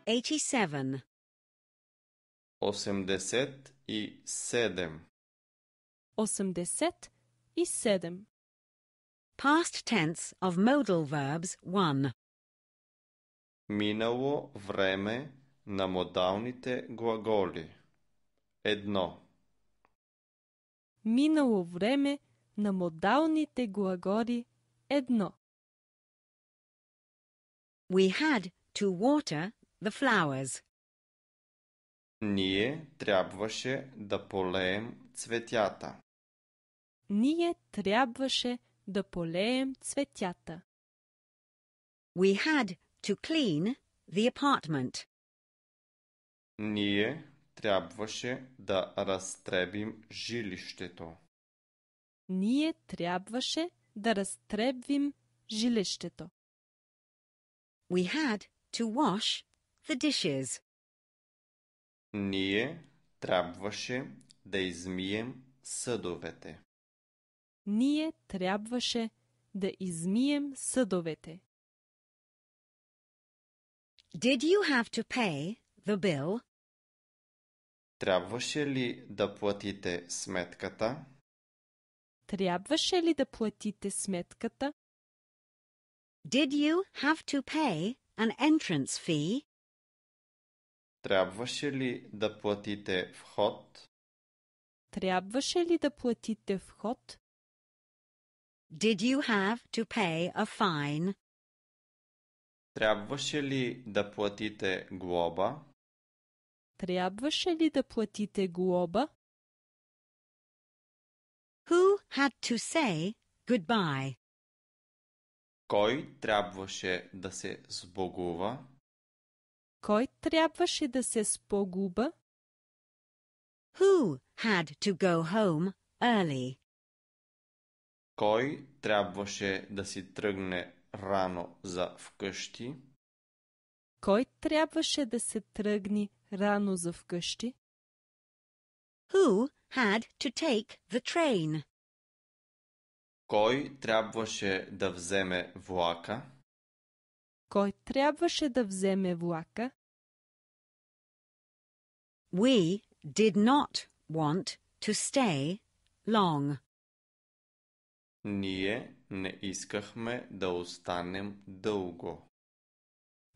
87. 87. 87. Past tense of modal verbs 1. Минало време на модалните глаголи. 1. Минало време на модалните глаголи 1. We had to water the flowers. Ние трябваше да полеем цветята. Ние трябваше да полеем цветята. We had to clean the apartment. Ние трябваше да разтребим жилището. Ние трябваше да разтребвим жилището. We had to wash the dishes. Ние трябваше да измием съдовете. Ние трябваше да измием съдовете. Did you have to pay the bill? Трябваше ли да платите сметката? Трябваше ли да платите сметката? Did you have to pay an entrance fee? Трябваше ли да платите вход? Трябваше ли да платите вход? Did you have to pay a fine? Трябваше ли да платите глоба? Трябваше ли да платите глоба? Who had to say goodbye? Кой трябваше да се сбогува? Кой трябваше да се спогуба? Who had to go home early? Кой трябваше да си тръгне рано за вкъщи? Кой трябваше да се тръгне рано за вкъщи? Who had to take the train? Кой трябваше да вземе влака? Кой трябваше да вземе влака? We did not want to stay long. Ние не искахме да останем дълго.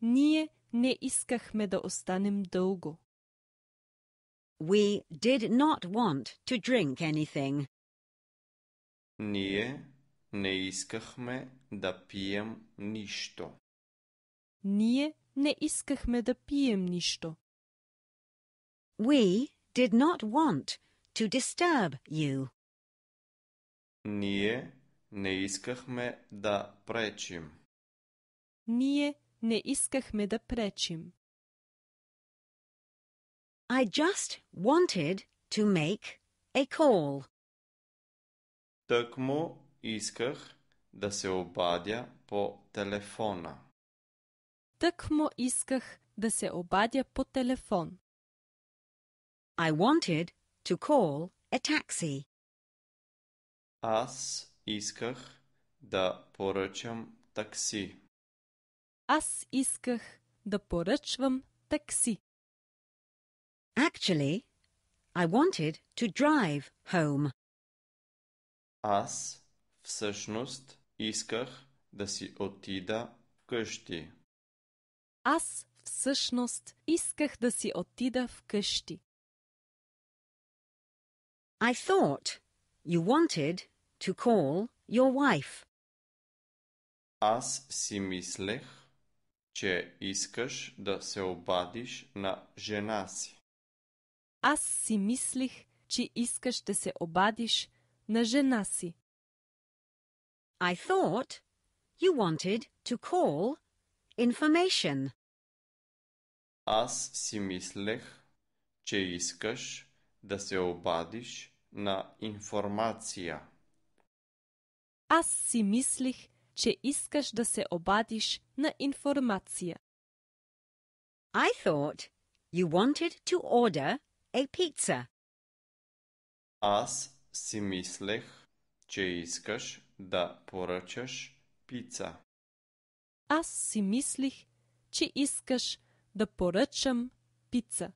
Ние не искахме да останем дълго. We did not want to drink anything. Ние не искахме да пием нищо. Ние не искахме да пием нищо. We did not want to disturb you. Ние не искахме да пречим. Ние не искахме да пречим. I just wanted to make a call. Тъкмо исках да се обадя по телефона. Тъкмо исках да се обадя по телефон. I wanted to call a taxi. Аз исках да поръчам такси. Аз исках да поръчвам такси. Actually, I wanted to drive home. Аз всъщност исках да си отида вкъщи. Аз всъщност исках да си отида вкъщи. I thought you wanted to call your wife. Аз си мислех, че искаш да се обадиш на жена си. Аз си мислих, че искаш да се обадиш на жена си. I thought you wanted to call information. Аз си мислех, че искаш да се обадиш на информация. Аз си мислих, че искаш да се обадиш на информация. I thought you wanted to order a pizza. Аз си мислех, че искаш да поръчаш пица. Аз си мислих, че искаш да поръчам пица.